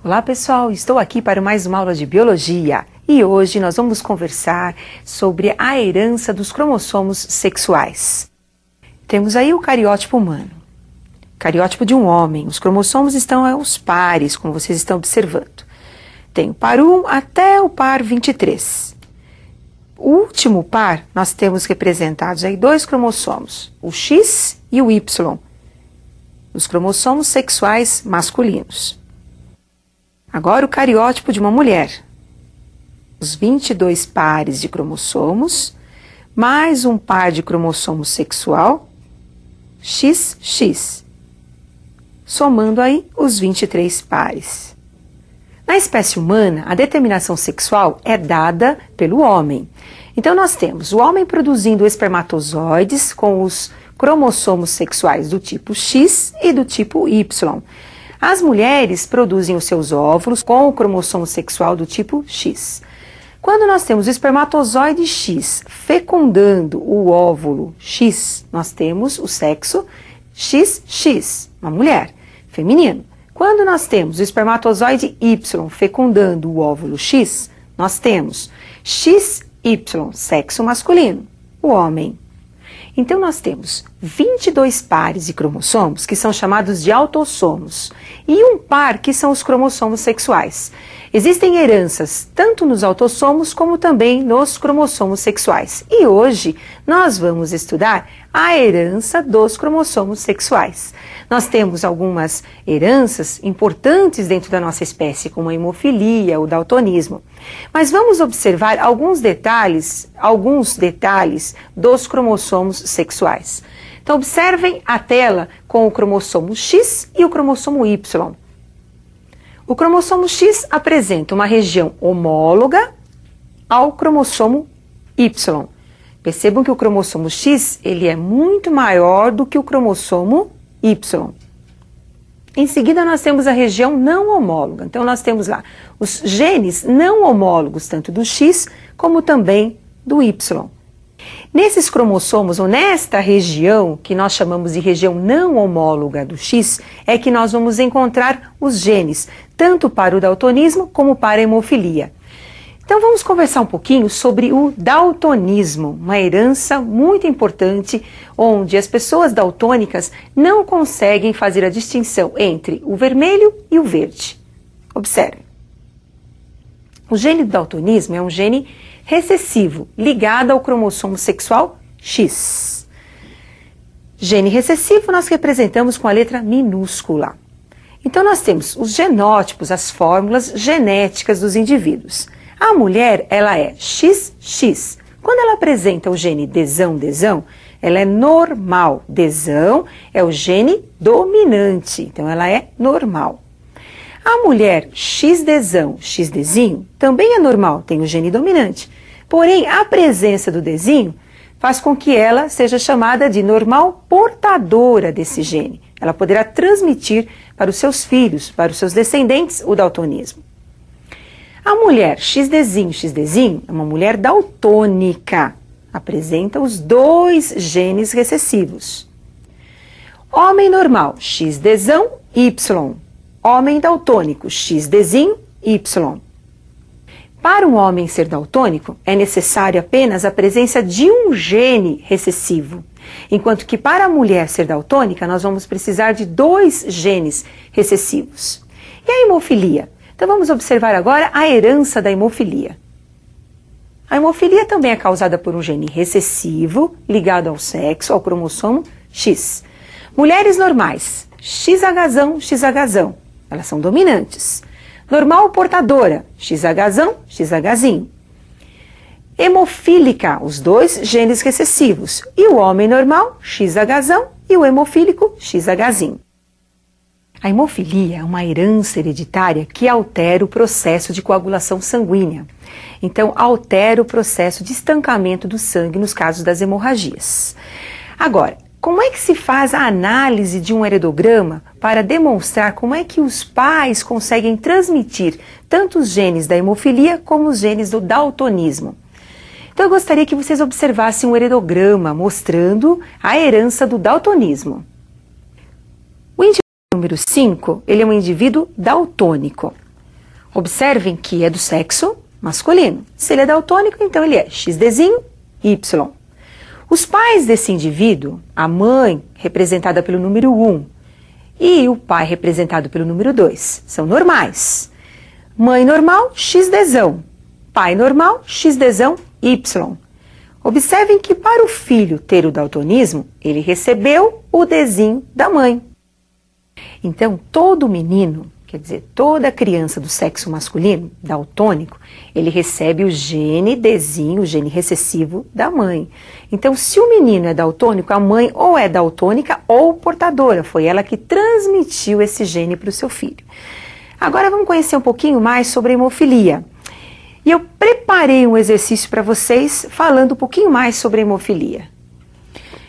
Olá pessoal, estou aqui para mais uma aula de Biologia e hoje nós vamos conversar sobre a herança dos cromossomos sexuais. Temos aí o cariótipo humano, cariótipo de um homem, os cromossomos estão aos pares, como vocês estão observando. Tem o par 1 até o par 23. O último par nós temos representados aí dois cromossomos, o X e o Y, os cromossomos sexuais masculinos. Agora o cariótipo de uma mulher, os 22 pares de cromossomos, mais um par de cromossomo sexual, XX, somando aí os 23 pares. Na espécie humana, a determinação sexual é dada pelo homem. Então nós temos o homem produzindo espermatozoides com os cromossomos sexuais do tipo X e do tipo Y. As mulheres produzem os seus óvulos com o cromossomo sexual do tipo X. Quando nós temos o espermatozoide X fecundando o óvulo X, nós temos o sexo XX, uma mulher, feminino. Quando nós temos o espermatozoide Y fecundando o óvulo X, nós temos XY, sexo masculino, o homem. Então nós temos 22 pares de cromossomos que são chamados de autossomos e um par que são os cromossomos sexuais. Existem heranças tanto nos autossomos como também nos cromossomos sexuais. E hoje nós vamos estudar a herança dos cromossomos sexuais. Nós temos algumas heranças importantes dentro da nossa espécie, como a hemofilia, o daltonismo. Mas vamos observar alguns detalhes dos cromossomos sexuais. Então observem a tela com o cromossomo X e o cromossomo Y. O cromossomo X apresenta uma região homóloga ao cromossomo Y. Percebam que o cromossomo X ele é muito maior do que o cromossomo Y. Em seguida nós temos a região não homóloga. Então nós temos lá os genes não homólogos, tanto do X como também do Y. Nesses cromossomos, ou nesta região, que nós chamamos de região não homóloga do X, é que nós vamos encontrar os genes, tanto para o daltonismo como para a hemofilia. Então vamos conversar um pouquinho sobre o daltonismo, uma herança muito importante, onde as pessoas daltônicas não conseguem fazer a distinção entre o vermelho e o verde. Observe. O gene do daltonismo é um gene recessivo, ligado ao cromossomo sexual X. Gene recessivo nós representamos com a letra minúscula. Então nós temos os genótipos, as fórmulas genéticas dos indivíduos. A mulher, ela é XX. Quando ela apresenta o gene desão, ela é normal. Desão é o gene dominante, então ela é normal. A mulher XDzão, XDzinho, também é normal, tem o gene dominante. Porém, a presença do dezinho faz com que ela seja chamada de normal portadora desse gene. Ela poderá transmitir para os seus filhos, para os seus descendentes, o daltonismo. A mulher XDzinho, é uma mulher daltônica. Apresenta os dois genes recessivos. Homem normal, XDzão, Y. Homem daltônico, XDzinho, Y. Para um homem ser daltônico, é necessário apenas a presença de um gene recessivo, enquanto que para a mulher ser daltônica, nós vamos precisar de dois genes recessivos. E a hemofilia? Então vamos observar agora a herança da hemofilia. A hemofilia também é causada por um gene recessivo, ligado ao sexo, ao cromossomo X. Mulheres normais, XHzão, elas são dominantes. Normal portadora, XHzinho. Hemofílica, os dois genes recessivos. E o homem normal, XHzão, e o hemofílico, XHzinho. A hemofilia é uma herança hereditária que altera o processo de coagulação sanguínea. Então, altera o processo de estancamento do sangue nos casos das hemorragias. Agora, como é que se faz a análise de um heredograma para demonstrar como é que os pais conseguem transmitir tanto os genes da hemofilia como os genes do daltonismo? Então eu gostaria que vocês observassem um heredograma mostrando a herança do daltonismo. O indivíduo número 5, ele é um indivíduo daltônico. Observem que é do sexo masculino. Se ele é daltônico, então ele é XDzinho, Y. Os pais desse indivíduo, a mãe representada pelo número 1 e o pai representado pelo número 2, são normais. Mãe normal, XDzão. Pai normal, XDzão, Y. Observem que para o filho ter o daltonismo, ele recebeu o Dzinho da mãe. Então, todo menino, quer dizer, toda criança do sexo masculino, daltônico, ele recebe o gene Dzinho, o gene recessivo da mãe. Então, se o menino é daltônico, a mãe ou é daltônica ou portadora. Foi ela que transmitiu esse gene para o seu filho. Agora vamos conhecer um pouquinho mais sobre a hemofilia. E eu preparei um exercício para vocês falando um pouquinho mais sobre a hemofilia.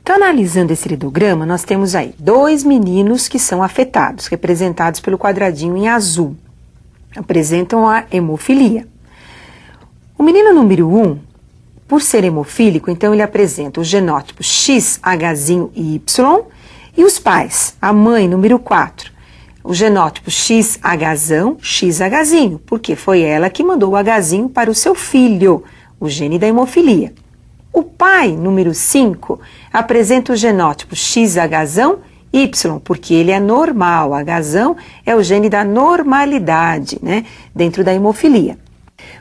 Então, analisando esse lidograma, nós temos aí 2 meninos que são afetados, representados pelo quadradinho em azul. Apresentam a hemofilia. O menino número 1, por ser hemofílico, então ele apresenta o genótipo XHzinho Y e os pais, a mãe número 4, o genótipo XHzão, XHzinho, porque foi ela que mandou o Hzinho para o seu filho, o gene da hemofilia. O pai, número 5, apresenta o genótipo XHzão Y, porque ele é normal. Hzão é o gene da normalidade, né, dentro da hemofilia.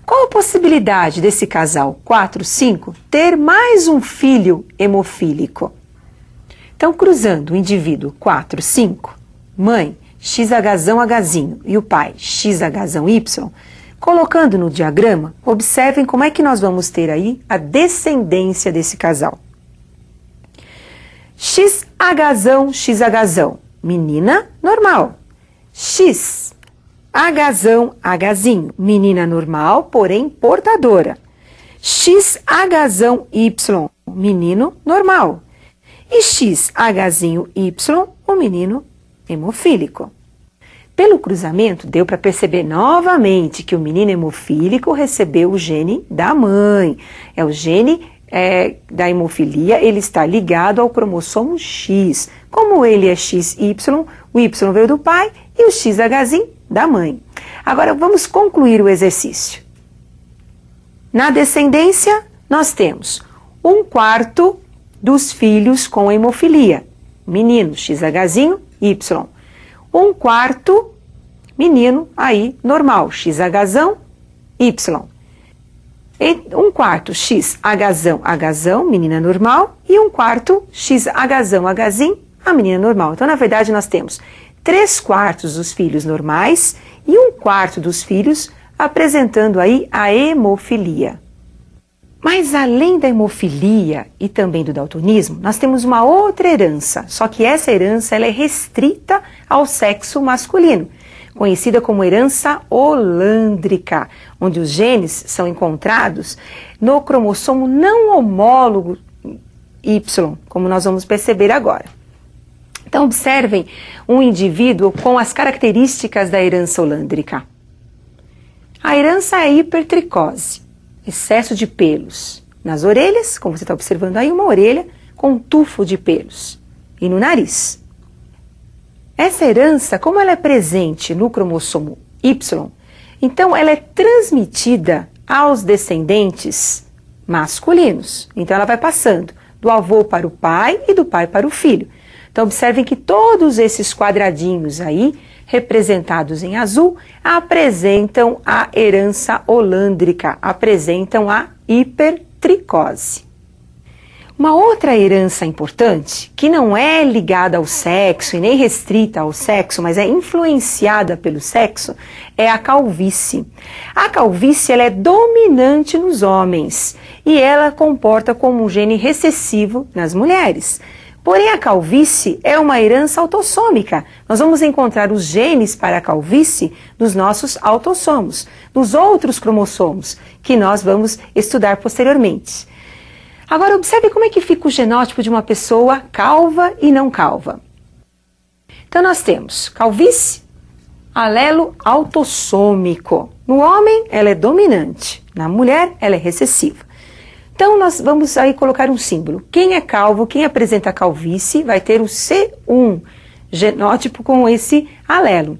Qual a possibilidade desse casal 4-5 ter mais um filho hemofílico? Então, cruzando o indivíduo 4-5, mãe, XHzão Hzinho e o pai, XHzão Y, colocando no diagrama, observem como é que nós vamos ter aí a descendência desse casal. XHzão, XHzão, menina normal. XHzão, Hzinho, menina normal, porém portadora. XHzão Y, menino normal. E XHzinho Y, o menino hemofílico. Pelo cruzamento, deu para perceber novamente que o menino hemofílico recebeu o gene da mãe. É o gene da hemofilia, ele está ligado ao cromossomo X. Como ele é XY, o Y veio do pai e o XHzinho da mãe. Agora vamos concluir o exercício. Na descendência, nós temos 1/4 dos filhos com hemofilia. Menino, XHzinho, Y. 1/4 menino aí normal, XHzão, Y. 1/4 XHzão, menina normal, e 1/4 XHzão, Hzinho, a menina normal. Então, na verdade, nós temos 3/4 dos filhos normais e 1/4 dos filhos apresentando aí a hemofilia. Mas além da hemofilia e também do daltonismo, nós temos uma outra herança, só que essa herança ela é restrita ao sexo masculino, conhecida como herança holândrica, onde os genes são encontrados no cromossomo não homólogo Y, como nós vamos perceber agora. Então, observem um indivíduo com as características da herança holândrica. A herança é hipertricose. Excesso de pelos nas orelhas, como você está observando aí, uma orelha com um tufo de pelos, e no nariz. Essa herança, como ela é presente no cromossomo Y, então ela é transmitida aos descendentes masculinos. Então ela vai passando do avô para o pai e do pai para o filho. Então observem que todos esses quadradinhos aí, representados em azul, apresentam a herança holândrica, apresentam a hipertricose. Uma outra herança importante, que não é ligada ao sexo e nem restrita ao sexo, mas é influenciada pelo sexo, é a calvície. A calvície ela é dominante nos homens e ela comporta como um gene recessivo nas mulheres. Porém, a calvície é uma herança autossômica. Nós vamos encontrar os genes para a calvície nos nossos autossomos, nos outros cromossomos, que nós vamos estudar posteriormente. Agora, observe como é que fica o genótipo de uma pessoa calva e não calva. Então, nós temos calvície, alelo autossômico. No homem, ela é dominante. Na mulher, ela é recessiva. Então, nós vamos aí colocar um símbolo. Quem é calvo, quem apresenta calvície, vai ter o C1, genótipo com esse alelo.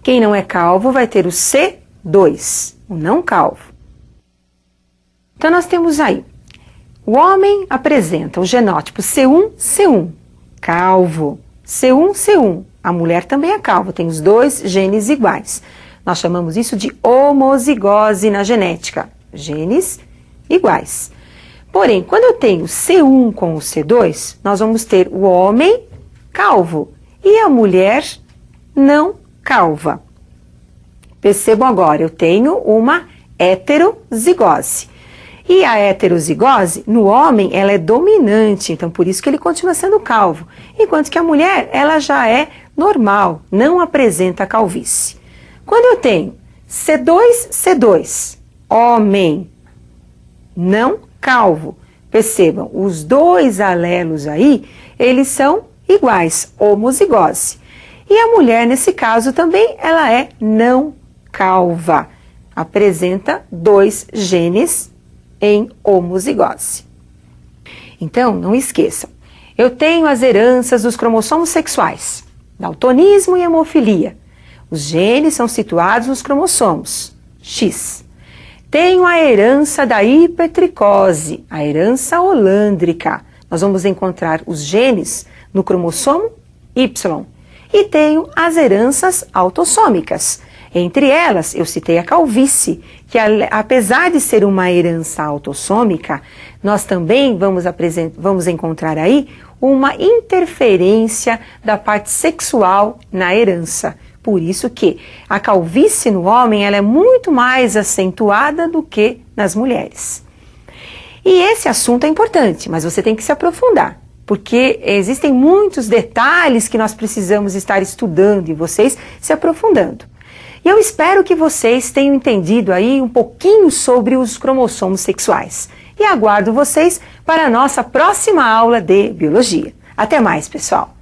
Quem não é calvo vai ter o C2, o não calvo. Então nós temos aí, o homem apresenta o genótipo C1, C1, calvo, C1, C1. A mulher também é calva, tem os dois genes iguais. Nós chamamos isso de homozigose na genética, genes iguais. Porém, quando eu tenho C1 com o C2, nós vamos ter o homem calvo e a mulher não calva. Percebam agora, eu tenho uma heterozigose. E a heterozigose, no homem, ela é dominante, então por isso que ele continua sendo calvo. Enquanto que a mulher, ela já é normal, não apresenta calvície. Quando eu tenho C2, C2, homem, não calvo, percebam, os dois alelos aí, eles são iguais, homozigose. E a mulher, nesse caso também, ela é não calva, apresenta dois genes em homozigose. Então, não esqueçam, eu tenho as heranças dos cromossomos sexuais, daltonismo e hemofilia. Os genes são situados nos cromossomos X. Tenho a herança da hipertricose, a herança holândrica. Nós vamos encontrar os genes no cromossomo Y. E tenho as heranças autossômicas. Entre elas, eu citei a calvície, que apesar de ser uma herança autossômica, nós também vamos encontrar aí uma interferência da parte sexual na herança. Por isso que a calvície no homem ela é muito mais acentuada do que nas mulheres. E esse assunto é importante, mas você tem que se aprofundar, porque existem muitos detalhes que nós precisamos estar estudando e vocês se aprofundando. E eu espero que vocês tenham entendido aí um pouquinho sobre os cromossomos sexuais. E aguardo vocês para a nossa próxima aula de biologia. Até mais, pessoal!